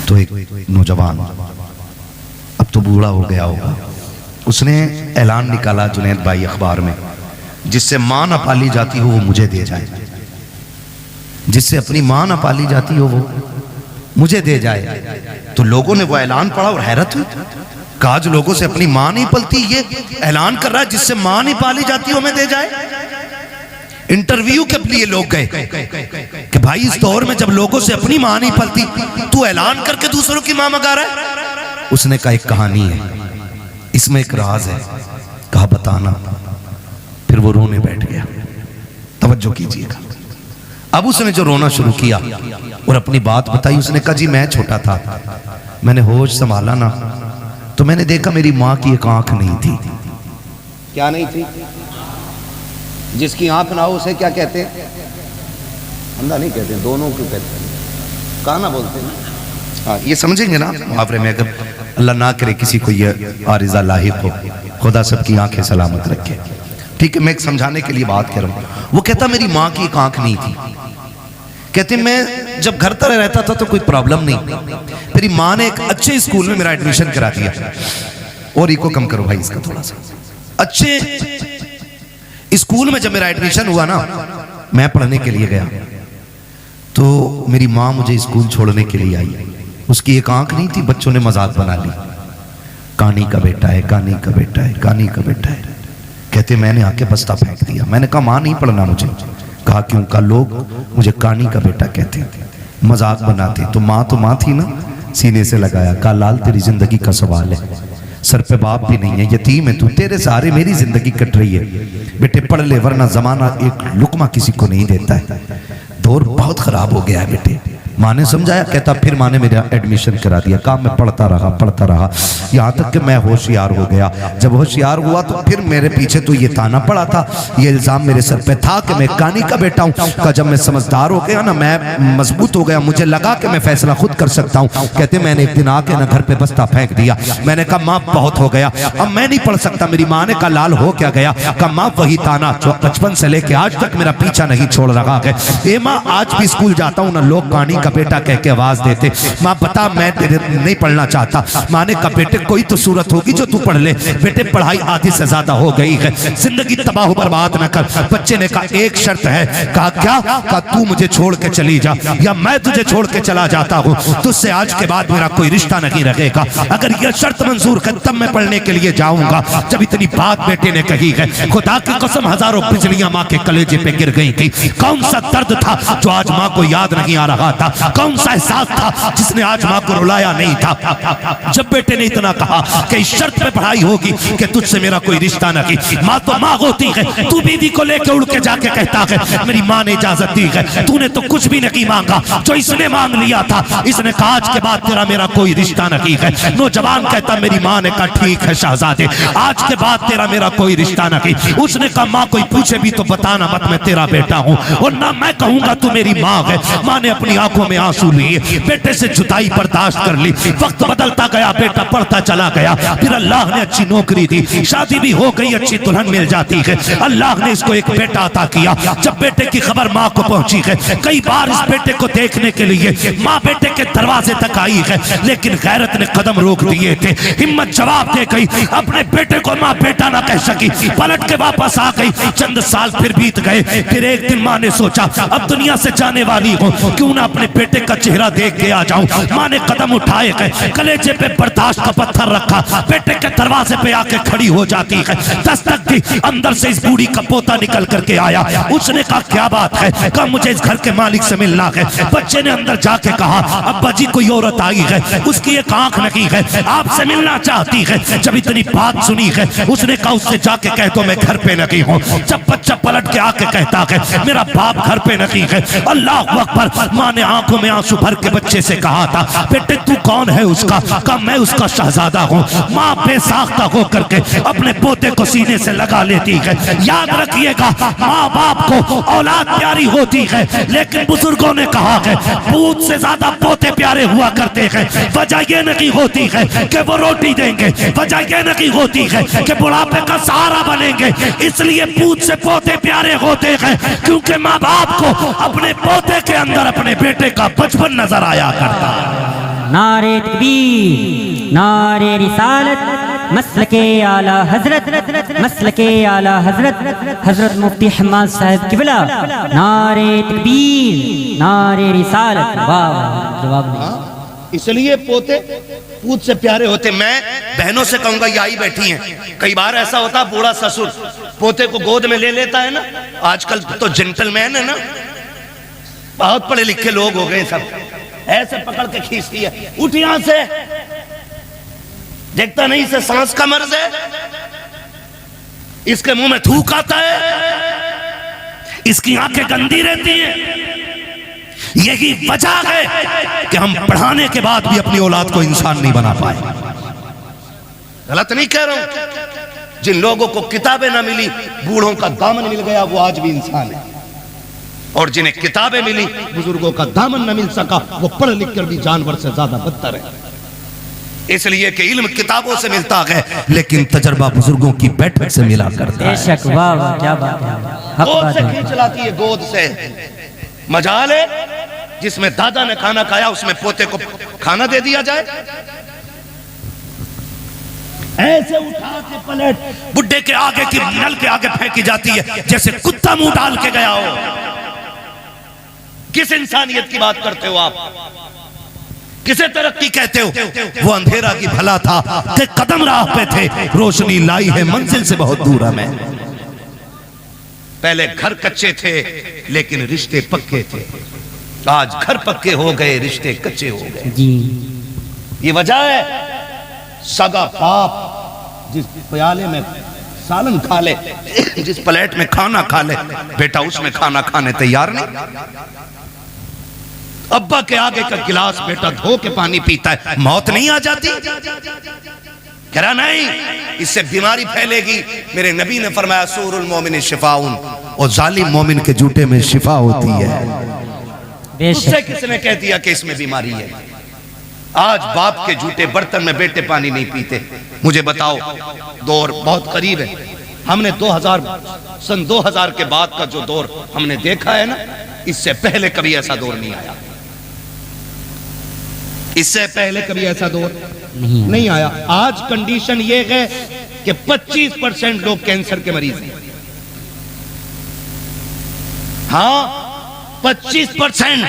तो एक नौजवान, अब तो बूढ़ा हो गया होगा, उसने ऐलान निकाला जुनैद भाई अखबार में, जिससे माँ न पाली जाती हो वो मुझे दे जाए, जिससे अपनी माँ न पाली जाती हो वो मुझे दे जाए। तो लोगों ने वो ऐलान पढ़ा और हैरत हुई, कहा जो लोगों से अपनी माँ नहीं पलती, ये ऐलान कर रहा है जिससे माँ नहीं पाली जाती हो मैं दे जाए। इंटरव्यू के लिए लोग गए कि भाई इस दौर में जब लोगों से अपनी माँ नहीं पलती, तू ऐलान करके दूसरों की माँ मंगा रहा है। उसने कहा एक कहानी है, इसमें एक राज है। कहा बताना। फिर वो रोने बैठ गया। तवज्जो कीजिएगा। अब उसने जो रोना शुरू किया और अपनी बात बताई, उसने कहा जी मैं छोटा था, मैंने होश संभाला ना तो मैंने देखा मेरी माँ की एक आंख नहीं थी। क्या नहीं थी? जिसकी आंख ना हो उसे क्या कहते हैं? अंधा नहीं कहते, दोनों क्यों कहते हैं? काना बोलते हैं। हाँ ये समझेंगे ना मुहावरे में, अगर अल्लाह ना करे किसी को ये आरिज़ा लाहिक हो, खुदा सबकी आंखें सलामत रखे। ठीक है, मैं एक समझाने के लिए बात कर रहा हूँ। वो कहता मेरी माँ की एक आंख नहीं थी। कहते मैं जब घर तरह रहता था तो कोई प्रॉब्लम नहीं, मेरी माँ ने एक अच्छे स्कूल में मेरा एडमिशन करा दिया। और इको कम करो भाई इसका थोड़ा सा। अच्छे स्कूल में जब मेरा एडमिशन हुआ ना, मैं पढ़ने के लिए गया तो मेरी माँ मुझे स्कूल छोड़ने के लिए आई। उसकी एक आंख नहीं थी, बच्चों ने मजाक बना ली, कानी का बेटा है, कानी का बेटा है, कानी का बेटा है। कहते मैंने आके बस्ता फेंक दिया। मैंने कहा माँ नहीं पढ़ना मुझे। कहा क्यों? का लोग मुझे कानी का बेटा कहते, मजाक बनाते। तो माँ थी ना, सीने से लगाया। कहा लाल तेरी जिंदगी का सवाल है, सर पे बाप भी नहीं है, यतीम है तू, तेरे सहारे मेरी जिंदगी कट रही है। बेटे पढ़ ले वरना जमाना एक लुकमा किसी को नहीं देता है। दौर बहुत खराब हो गया है बेटे। माँ ने समझाया। कहता फिर माँ ने मेरा एडमिशन करा दिया। कहा मैं पढ़ता रहा यहाँ तक कि मैं होशियार हो गया। जब होशियार हुआ तो फिर मेरे पीछे तो ये ताना पड़ा था, ये इल्जाम मेरे सर पे था कि मैं कानी का बेटा हूँ। का जब मैं समझदार हो गया ना, मैं मजबूत हो गया, मुझे लगा कि मैं फैसला खुद कर सकता हूँ। कहते मैंने एक दिन आके ना घर पे बस्ता फेंक दिया। मैंने कहा माँ बहुत हो गया, अब मैं नहीं पढ़ सकता। मेरी माँ ने कहा लाल हो क्या गया? कहा माँ वही ताना जो बचपन से लेके आज तक मेरा पीछा नहीं छोड़ रहा है। ए माँ आज भी स्कूल जाता हूँ ना, लोग कानी का बेटा कह के आवाज देते। माँ बता मैं तेरे नहीं पढ़ना चाहता। माँ ने कहा बेटे कोई तो सूरत होगी जो तू पढ़ ले। बेटे पढ़ाई आधी से ज्यादा हो गई है, जिंदगी तबाह बर्बाद न कर। बच्चे ने कहा एक शर्त है। कहा क्या? कहा तू मुझे छोड़ के चली जा या मैं तुझे छोड़ के चला जाता हूँ, तुझसे आज के बाद मेरा कोई रिश्ता नहीं रहेगा। अगर यह शर्त मंजूर है तब मैं पढ़ने के लिए जाऊंगा। जब इतनी बात बेटे ने कही है, खुदा की कसम हजारों बिजलियां माँ के कलेजे पे गिर गई थी। कौन सा दर्द था जो आज माँ को याद नहीं आ रहा था? कौन सा एहसास था जिसने आज माँ को रुलाया नहीं था? जब बेटे ने इतना कहा कि इस शर्त पे पढ़ाई होगी कि तुझसे मेरा कोई रिश्ता नहीं। माँ तो माँ होती है, तू बीवी को लेके उड़ के जाके कहता है मेरी माँ ने इजाजत दी है। तूने तो कुछ भी नहीं मांगा, जो इसने मांग लिया था। इसने कहा आज के बाद तेरा मेरा कोई रिश्ता नहीं है। नौजवान कहता मेरी माँ ने कहा ठीक है शहजादे, आज के बाद तेरा मेरा कोई रिश्ता नहीं। उसने कहा माँ कोई पूछे भी तो बताना मत मैं तेरा बेटा हूँ, और ना मैं कहूंगा तू मेरी माँ है। माँ ने अपनी आंखों में आंसू लिए, बेटे से जुदाई बर्दाश्त कर ली। वक्त बदलता गया, बेटा पढ़ता चला गया। फिर अल्लाह ने अच्छी नौकरी दी, शादी भी हो गई, अच्छी दुल्हन मिल जाती है। अल्लाह ने इसको एक बेटा अता किया। जब बेटे की खबर माँ को पहुंची है, कई बार इस बेटे को देखने के लिए माँ बेटे के दरवाजे तक आई है, लेकिन गैरत ने कदम रोक दिए थे। हिम्मत जवाब दे गई, अपने बेटे को माँ बेटा ना कह सकी, पलट के वापस आ गई। चंद साल फिर बीत गए। फिर एक दिन माँ ने सोचा अब दुनिया से जाने वाली हूँ, क्यों ना अपने बेटे का चेहरा देख के आ जाऊं। माँ ने कदम उठाए गए, कलेजे पे बर्दाश्त का पत्थर रखा, बेटे के दरवाजे पे आके खड़ी हो जाती है। दस्तक दी, अंदर से इस बूढ़ी का पोता निकल करके आया। उसने कहा क्या बात है? कहा मुझे इस घर के मालिक से मिलना है। बच्चे ने अंदर जाके कहा अब्बा जी कोई औरत आई है, उसकी एक आंख नहीं है, आपसे मिलना चाहती है। जब इतनी बात सुनी है, उसने कहा उससे जाके कह दो मैं घर पे नहीं हूँ। जब बच्चा पलट के आके कहता है मेरा बाप घर पे नहीं है, अल्लाह अकबर। माँ ने आंखों में आंसू भर के बच्चे से कहा था बेटे तू कौन है उसका? कहा मैं उसका शहजादा हूँ। माँ बेसाख्ता होकर के अपने पोते को सीने से लगा लेती है। याद रखिएगा माँ बाप को औलाद प्यारी होती है, लेकिन बुजुर्गों ने कहा है पूत से ज्यादा पोते प्यारे हुआ करते हैं। वजह यह नहीं होती है कि वो रोटी देंगे, वजह यह नहीं होती है कि बुढ़ापे का सहारा बनेंगे। इसलिए पूत से पोते प्यारे होते हैं क्योंकि माँ बाप को अपने पोते के अंदर अपने बेटे का बचपन नजर आया करता है। नारे तकबीर, नारे रिसालत, मसलके आला हजरत, मसलके आला हजरत, हजरत मुफ्ती हम्माद साहब किबला, नारे तकबीर, नारे रिसालत। वाह वाह, जवाब नहीं। इसलिए पोते पूत से प्यारे होते। मैं बहनों से कहूंगा, ये आई बैठी हैं, कई बार ऐसा होता बूढ़ा ससुर पोते को गोद में ले लेता है ना। आजकल तो जेंटलमैन है ना, बहुत पढ़े लिखे लोग हो गए सब, ऐसे पकड़ के खींचती है, उठ यहां से, देखता नहीं से सांस का मर्ज है, इसके मुंह में थूक आता है, इसकी आंखें गंदी रहती हैं। यही वजह है कि हम पढ़ाने के बाद भी अपनी औलाद को इंसान नहीं बना पाए। गलत नहीं कह रहा हूं। जिन लोगों को किताबें ना मिली, बूढ़ों का दामन मिल गया, वो आज भी इंसान है। और जिन्हें किताबें मिली, बुजुर्गों का दामन न मिल सका, वो पढ़ लिख कर भी जानवर से ज्यादा बदतर है। इसलिए कि इल्म किताबों से मिलता है, लेकिन तजर्बा बुजुर्गों की बैठक से मिला करता है। बेशक, वाह वाह, क्या बात है। गोद से खींच लाती है, गोद से। मजाल है जिसमें दादा ने खाना खाया, उसमें पोते को खाना दे दिया जाए। ऐसे उठा के पलट बुड्ढे के आगे की नल के आगे फेंकी जाती है, जैसे कुत्ता मुंह डाल के गया हो। किस इंसानियत की बात करते हो आप? किसे तरक्की कहते हो? वो अंधेरा की भला था कि कदम राह पे थे, रोशनी लाई है मंजिल से बहुत दूर हमें। पहले घर कच्चे थे लेकिन रिश्ते पक्के थे, आज घर पक्के हो गए, रिश्ते कच्चे हो गए जी। ये वजह है। सगा बाप जिस प्याले में सालन खा ले, जिस प्लेट में खाना खा ले, बेटा उसमें खाना खाने तैयार नहीं। अब्बा के आगे का गिलास बेटा धो के पानी पीता है, मौत नहीं आ जाती? कह रहा नहीं, इससे बीमारी फैलेगी। मेरे नबी ने फरमाया सूरुल मोमिन शिफाउन, और जालिम मोमिन के जूठे में शिफा होती है। उससे किसने कह दिया कि इसमें बीमारी है? आज बाप के जूठे बर्तन में बेटे पानी नहीं पीते। मुझे बताओ, दौर बहुत करीब है। हमने 2000 के बाद का जो दौर हमने देखा है ना, इससे पहले कभी ऐसा दौर नहीं आया। इससे पहले कभी ऐसा दौर नहीं आया। आज कंडीशन ये है कि 25% लोग कैंसर के मरीज हैं। हाँ, 25%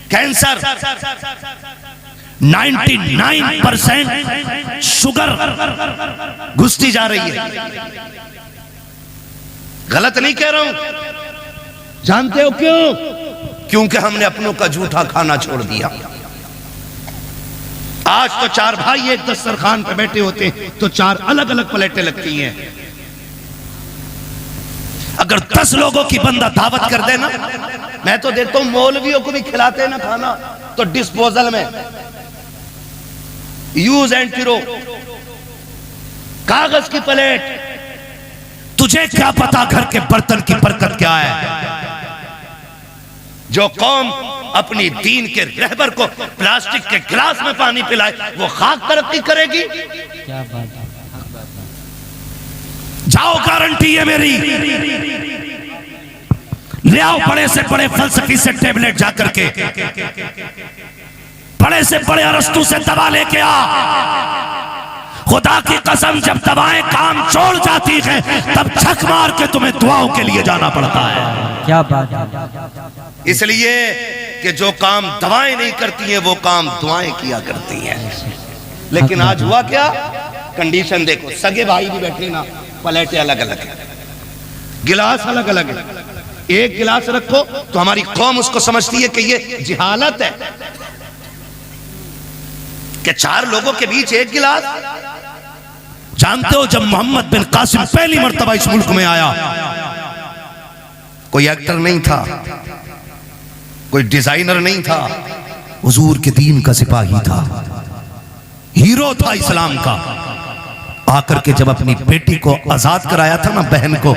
कैंसर, 99% शुगर घुसती जा रही है। गलत नहीं कह रहा हूं। जानते हो क्यों? क्योंकि हमने अपनों का झूठा खाना छोड़ दिया। आज तो 4 भाई एक दस्तरखान पे बैठे होते तो 4 अलग अलग प्लेटें लगती हैं। अगर 10 लोगों की बंदा दावत कर देना, मैं तो देखता हूं मौलवियों को भी खिलाते हैं ना खाना, तो डिस्पोजल में यूज एंड थ्रो, कागज की प्लेट। तुझे क्या पता घर के बर्तन की बरकत क्या है? जो कौम अपनी दीन के रहबर को प्लास्टिक के गिलास में पानी पिलाए, वो खाक तरक्की करेगी? क्या बात है। जाओ, गारंटी है मेरी। ले आओ बड़े से बड़े फलसफी से टेबलेट जाकर के, बड़े से बड़े अरस्तु से दवा लेके आ। खुदा की कसम, जब दवाएं काम छोड़ जाती हैं, तब छक मार के तुम्हें दुआओं के लिए जाना पड़ता है। क्या बात है। इसलिए कि जो काम दवाएं नहीं करती हैं, वो काम दुआएं किया करती हैं। लेकिन आज हुआ क्या? कंडीशन देखो, सगे भाई भी बैठे ना, प्लेटें अलग अलग है, गिलास अलग अलग है। एक गिलास रखो तो हमारी कौम उसको समझती है कि ये जिहालत है कि 4 लोगों के बीच एक गिलास। जानते हो, जब मोहम्मद बिन कासिम पहली मर्तबा इस मुल्क में आया, कोई एक्टर नहीं था, कोई डिजाइनर नहीं था, हुजूर के दीन का सिपाही था, हीरो था इस्लाम का। आकर के जब अपनी बेटी को आजाद कराया था ना, बहन को,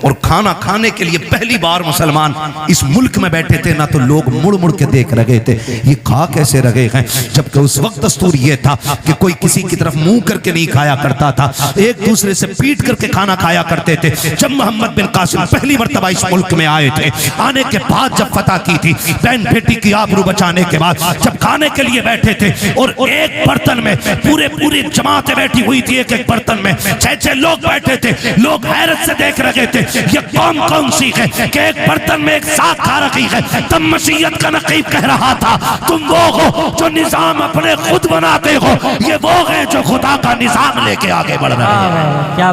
और खाना खाने के लिए पहली बार मुसलमान इस मुल्क में बैठे थे ना, तो लोग मुड़ मुड़ के देख रहे थे ये खा कैसे रहे हैं, जबकि उस वक्त दस्तूर ये था कि कोई किसी की तरफ मुंह करके नहीं खाया करता था, एक दूसरे से पीट करके खाना खाया करते थे। जब मोहम्मद बिन कासिम पहली मर्तबा इस मुल्क में आए थे, आने के बाद जब फतह की थी, बहन बेटी की आबरू बचाने के बाद जब खाने के लिए बैठे थे, और एक बर्तन में पूरी जमातें बैठी हुई थी, एक बर्तन में 6-6 लोग बैठे थे, लोग हैरत से देख रहे थे ये कौन सी है कि एक बर्तन में एक साथ खा रही है। तब मसीहत का नकीब कह रहा था तुम वो हो जो निजाम अपने खुद बनाते हो, ये वो है जो खुदा का निजाम लेके आगे बढ़ रहे हैं। क्या